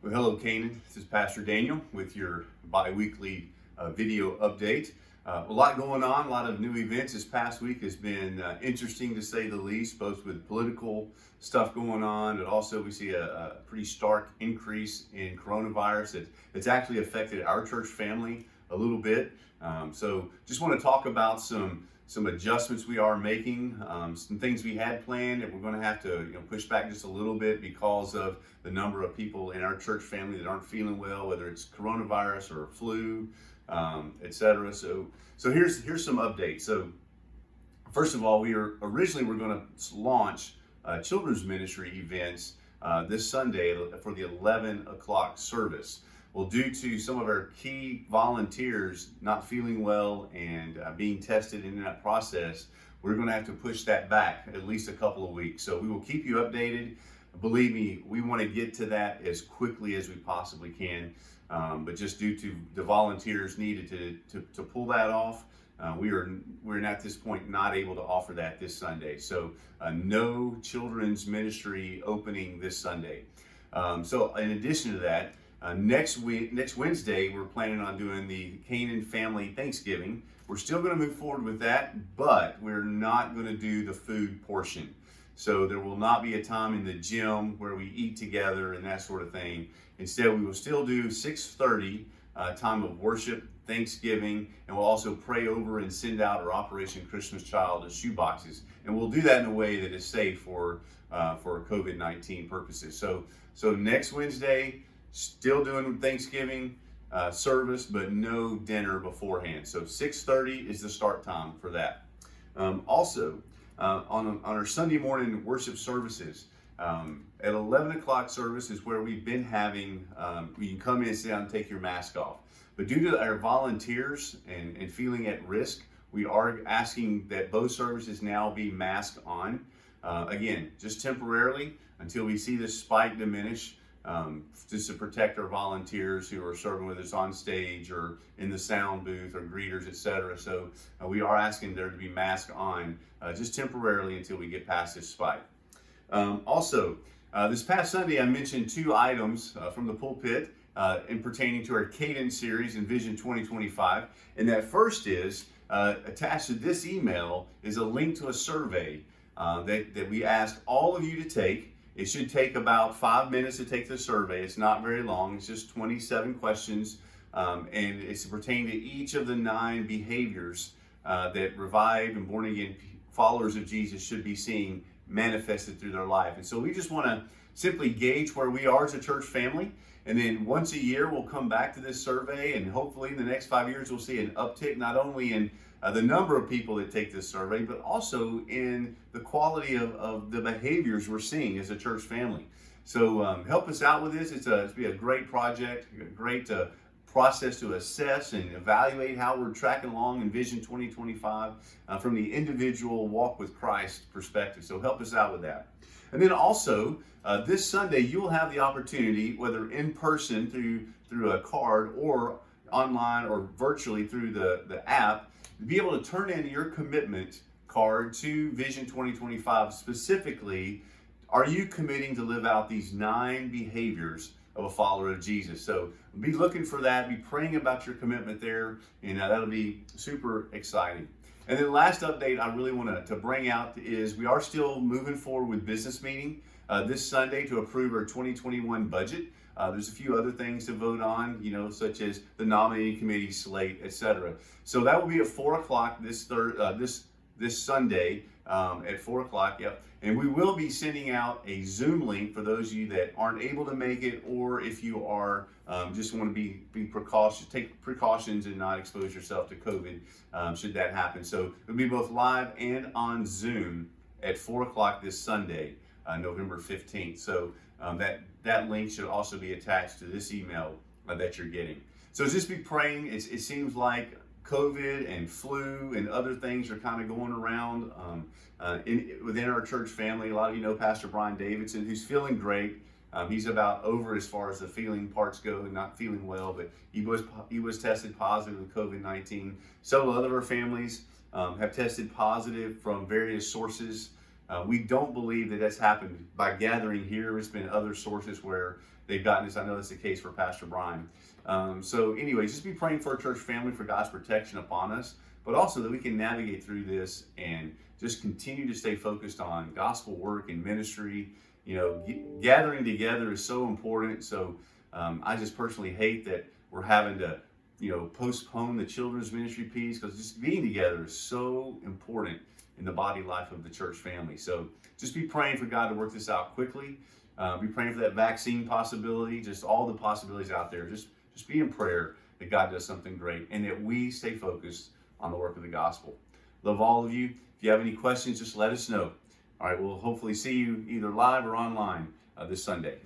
Well, hello, Canaan. This is Pastor Daniel with your bi-weekly video update. A lot going on, a lot of new events. This past week has been interesting to say the least, both with political stuff going on, but also we see a pretty stark increase in coronavirus that's actually affected our church family a little bit. So just want to talk about some adjustments we are making, some things we had planned that we're going to have to push back just a little bit because of the number of people in our church family that aren't feeling well, whether it's coronavirus or flu, etc. So here's some updates. So first of all, we're going to launch children's ministry events this Sunday for the 11 o'clock service. Well, due to some of our key volunteers not feeling well and being tested in that process, we're going to have to push that back at least a couple of weeks. So we will keep you updated. Believe me, we want to get to that as quickly as we possibly can. But just due to the volunteers needed to pull that off, we're at this point not able to offer that this Sunday. So no children's ministry opening this Sunday. So in addition to that, next Wednesday, we're planning on doing the Canaan Family Thanksgiving. We're still going to move forward with that, but we're not going to do the food portion. So there will not be a time in the gym where we eat together and that sort of thing. Instead, we will still do 6:30 time of worship, Thanksgiving, and we'll also pray over and send out our Operation Christmas Child as shoe boxes. And we'll do that in a way that is safe for COVID-19 purposes. So next Wednesday, still doing Thanksgiving service, but no dinner beforehand. So 6:30 is the start time for that. Also, on our Sunday morning worship services, at 11 o'clock service is where we've been having, you can come in and sit down and take your mask off. But due to our volunteers and feeling at risk, we are asking that both services now be masked on. Again, just temporarily until we see this spike diminish. Just to protect our volunteers who are serving with us on stage or in the sound booth or greeters, etc. So we are asking there to be masked on just temporarily until we get past this spike. Also, this past Sunday I mentioned two items from the pulpit in pertaining to our Cadence series in Vision 2025. And that first is attached to this email is a link to a survey that we asked all of you to take. It should take about 5 minutes to take the survey. It's not very long. It's just 27 questions, and it's pertaining to each of the 9 behaviors that revived and born-again followers of Jesus should be seeing manifested through their life. And so we just want to simply gauge where we are as a church family, and then once a year we'll come back to this survey, and hopefully in the next 5 years we'll see an uptick not only in the number of people that take this survey, but also in the quality of the behaviors we're seeing as a church family. So help us out with this. It's be a great project, a great process to assess and evaluate how we're tracking along in Vision 2025 from the individual walk with Christ perspective. So help us out with that. And then also, this Sunday, you'll have the opportunity, whether in person through a card or online or virtually through the app, to be able to turn in your commitment card to Vision 2025. Specifically, are you committing to live out these 9 behaviors of a follower of Jesus? So be looking for that, be praying about your commitment there, and that'll be super exciting. And then the last update I really want to bring out is we are still moving forward with business meeting this Sunday to approve our 2021 budget. There's a few other things to vote on, such as the nominating committee slate, etc. So that will be at 4 o'clock this Sunday at 4 o'clock. Yep. And we will be sending out a Zoom link for those of you that aren't able to make it, or if you are just want to take precautions and not expose yourself to COVID should that happen. So it'll be both live and on Zoom at 4 o'clock this Sunday, November 15th. So that link should also be attached to this email that you're getting. So just be praying. It seems like COVID and flu and other things are kind of going around within our church family. A lot of you know Pastor Brian Davidson, who's feeling great. He's about over as far as the feeling parts go, not feeling well, but he was tested positive with COVID-19. Several other families have tested positive from various sources. We don't believe that that's happened by gathering here. It's been other sources where they've gotten this. I know that's the case for Pastor Brian. So anyways, just be praying for our church family, for God's protection upon us, but also that we can navigate through this and just continue to stay focused on gospel work and ministry. You know, gathering together is so important. So I just personally hate that we're having to, postpone the children's ministry piece, because just being together is so important in the body life of the church family. So just be praying for God to work this out quickly. Be praying for that vaccine possibility, just all the possibilities out there. Just be in prayer that God does something great and that we stay focused on the work of the gospel. Love all of you. If you have any questions, just let us know. All right, we'll hopefully see you either live or online this Sunday.